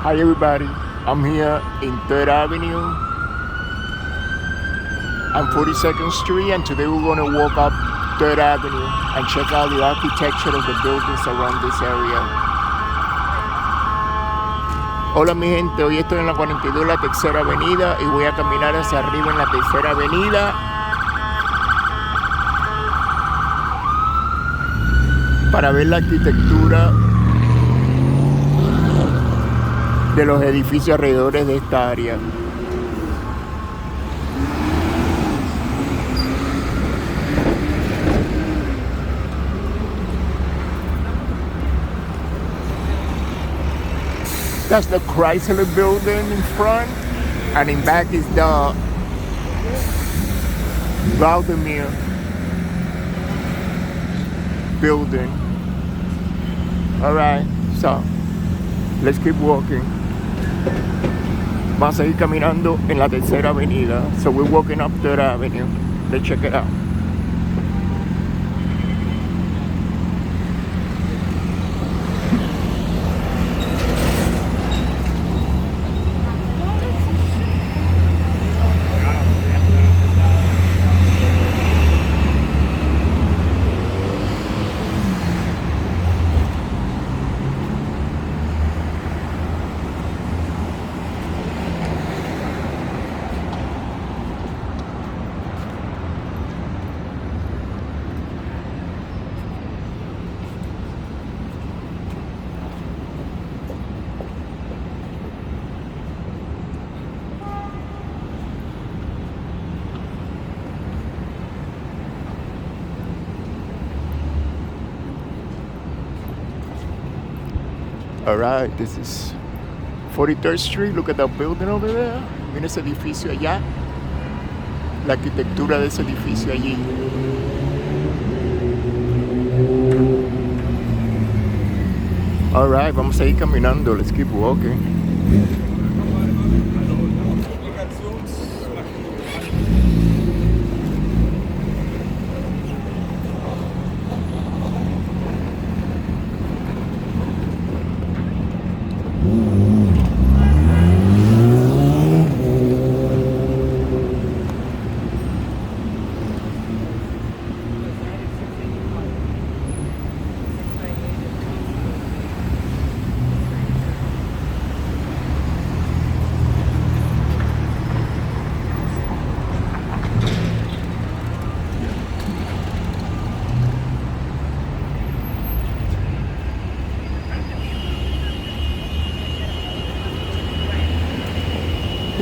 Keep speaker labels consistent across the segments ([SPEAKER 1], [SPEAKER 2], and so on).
[SPEAKER 1] Hi everybody, I'm here in 3rd Avenue and 42nd Street, and today we're going to walk up 3rd Avenue and check out the architecture of the buildings around this area. Hola mi gente, hoy estoy en la 42 de la Tercera Avenida y voy a caminar hacia arriba en la Tercera Avenida para ver la arquitectura de los edificios alrededores de esta área. That's the Chrysler building in front, and in back is the Vladimir building. All right, so let's keep walking. Vamos a seguir caminando en la Tercera Avenida. So we're walking up 3rd Avenue. Let's check it out. All right, this is 43rd Street. Look at that building over there. Mira ese edificio allá. La arquitectura de ese edificio allí. All right, vamos a ir caminando. Let's keep walking.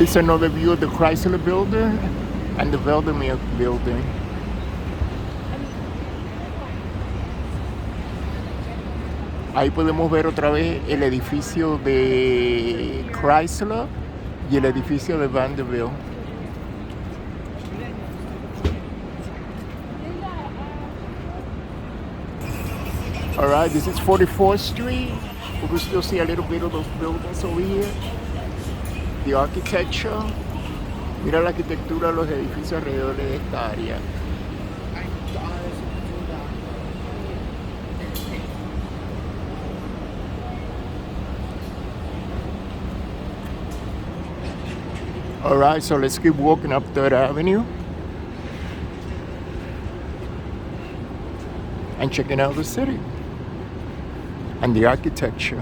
[SPEAKER 1] It's another view of the Chrysler building and the Vladimir building. Ahí podemos ver otra vez el edificio de Chrysler y el edificio de Vanderbilt. All right, this is 44th Street. We can still see a little bit of those buildings over here. The architecture. Mira la arquitectura de los edificios alrededor de esta área. All right, so let's keep walking up 3rd Avenue and checking out the city and the architecture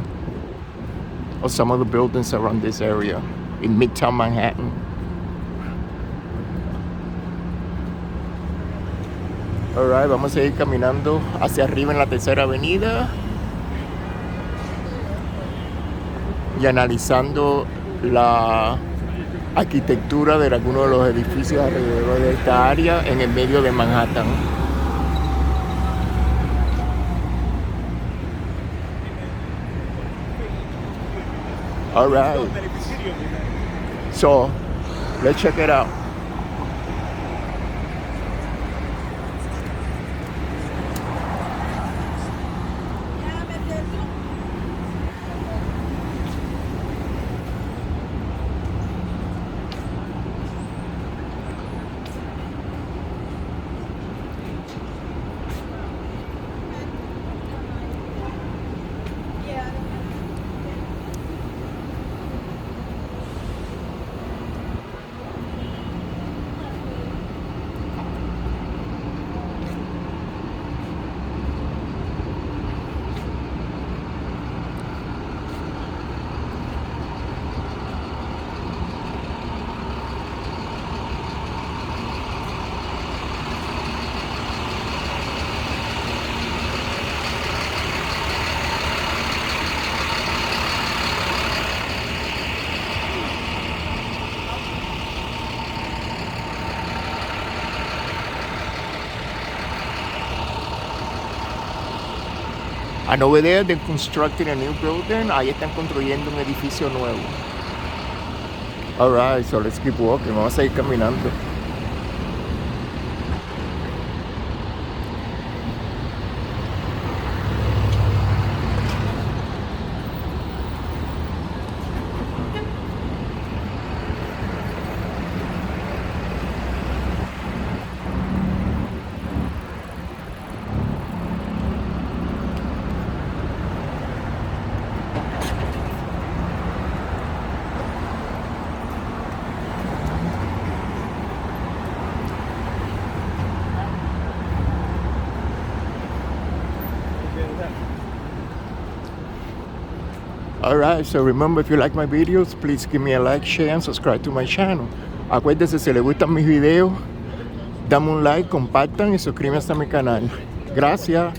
[SPEAKER 1] of some of the buildings around this area in Midtown Manhattan. All right, vamos a ir caminando hacia arriba en la Tercera Avenida y analizando la arquitectura de algunos de los edificios alrededor de esta área en el medio de Manhattan. All right. So, let's check it out. And over there they're constructing a new building. Ahí están construyendo un edificio nuevo. Alright, so let's keep walking. Vamos a ir caminando. Alright, so remember, if you like my videos, please give me a like, share, and subscribe to my channel. Acuérdense, si les gustan mis videos, dame un like, compartan y suscríbanse a mi canal. Gracias.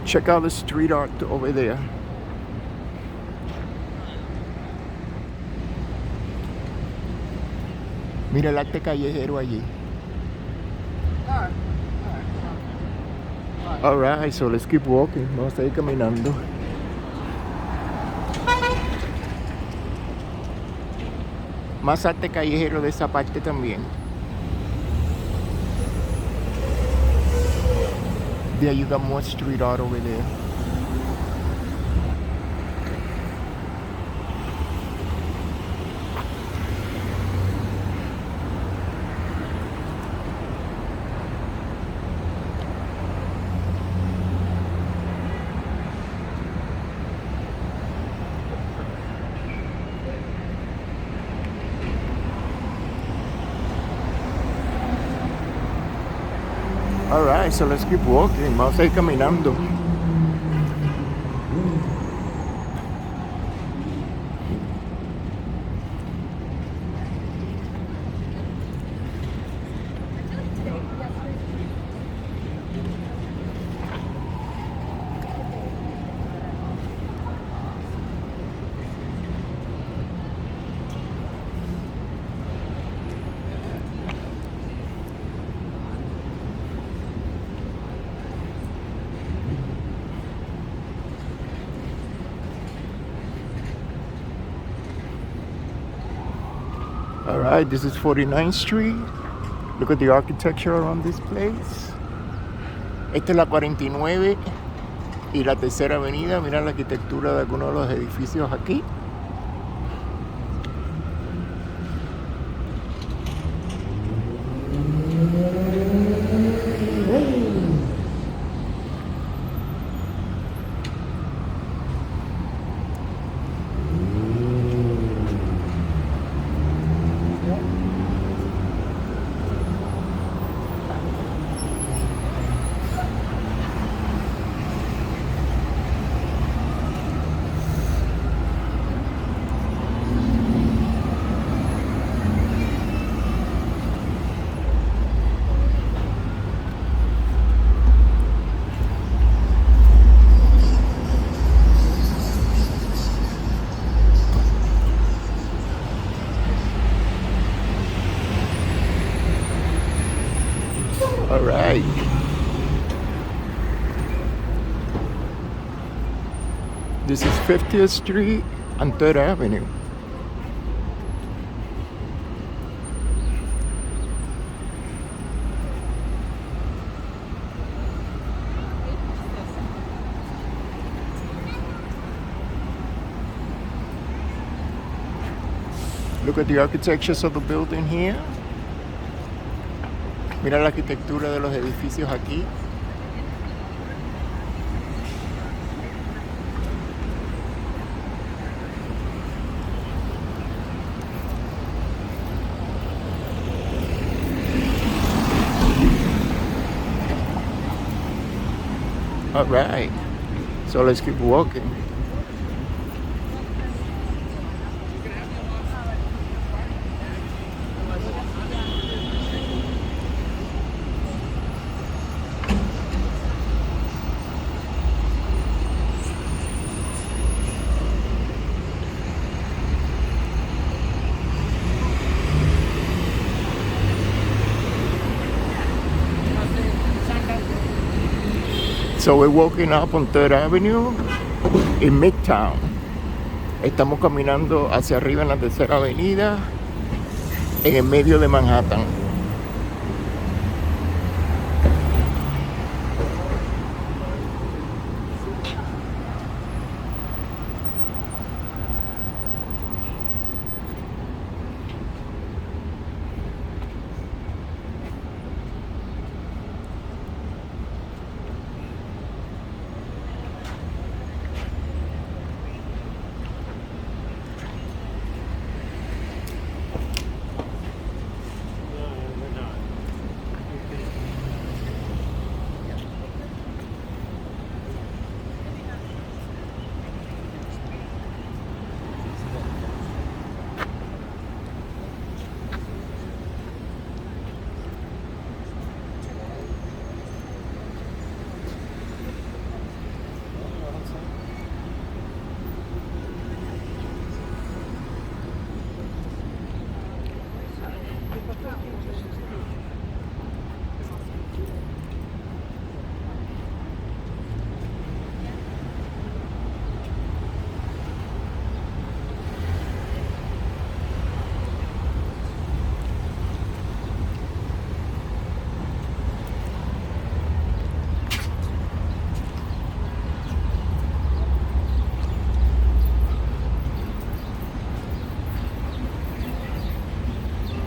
[SPEAKER 1] Check out the street art over there. Mira el arte callejero allí. Alright, so let's keep walking. Vamos a ir caminando. Más arte callejero de esa parte también. There you got more street art over there. Alright, so let's keep walking. Vamos a ir caminando. Alright, this is 49th Street. Look at the architecture around this place. Esta es la 49 y la Tercera Avenida. Mira la arquitectura de algunos de los edificios aquí. Alright. This is 50th Street and 3rd Avenue. Look at the architectures of the building here. Mira la arquitectura de los edificios aquí. All right, so let's keep walking. So we're walking up on Third Avenue in Midtown. Estamos caminando hacia arriba en la Tercera Avenida, en el medio de Manhattan.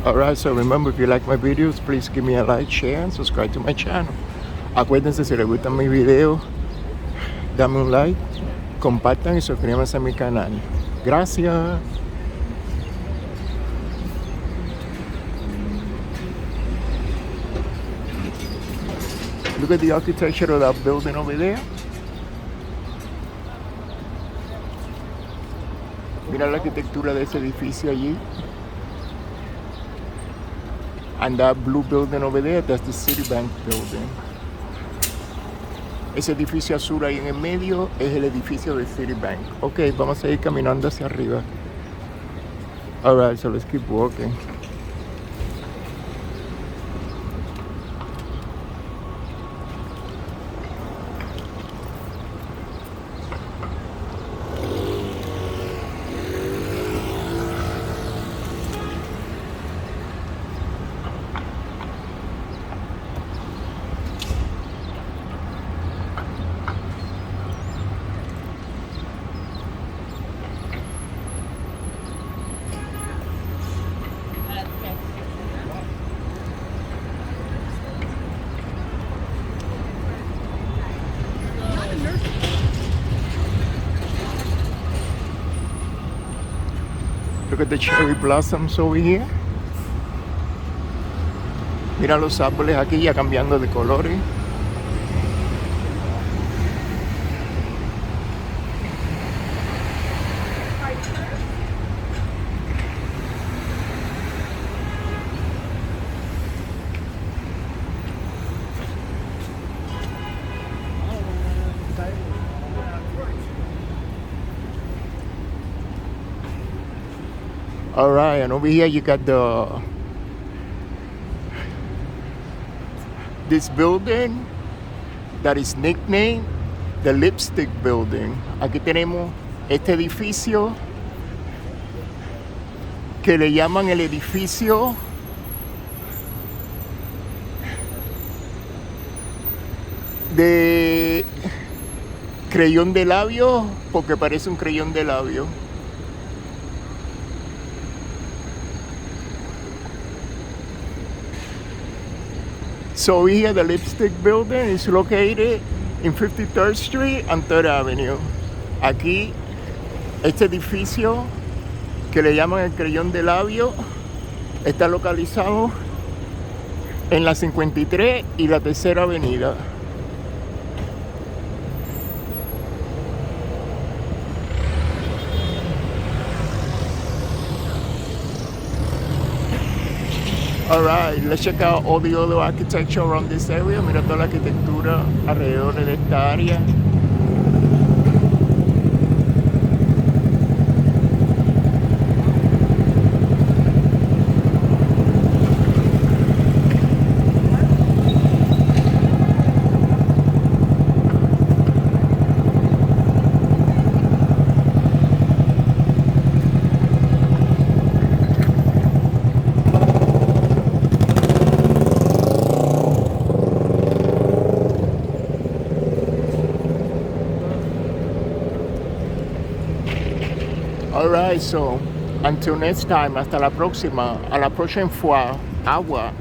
[SPEAKER 1] Alright, so remember, if you like my videos, please give me a like, share, and subscribe to my channel. Acuérdense, si les gustan mis videos, dame un like, compartan y suscríbanse a mi canal. Gracias. Look at the architecture of that building over there. Mira la arquitectura de ese edificio allí. And that blue building over there, that's the Citibank building. Ese edificio azul ahí en el medio es el edificio de Citibank. Ok, vamos a ir caminando hacia arriba. Alright, so let's keep walking. Look at the cherry blossoms over here. Mira los árboles aquí ya cambiando de colores. All right, and over here you got this building that is nicknamed the Lipstick Building. Aquí tenemos este edificio que le llaman el edificio de creyón de labio, porque parece un creyón de labio. So here the Lipstick Building is located in 53rd Street and 3rd Avenue. Aquí, este edificio que le llaman el creyón de labio está localizado en la 53 y la Tercera Avenida. Alright, let's check out all the other architecture around this area. Mira toda la arquitectura alrededor de esta área. Alright, so until next time, hasta la próxima, a la próxima fois, agua.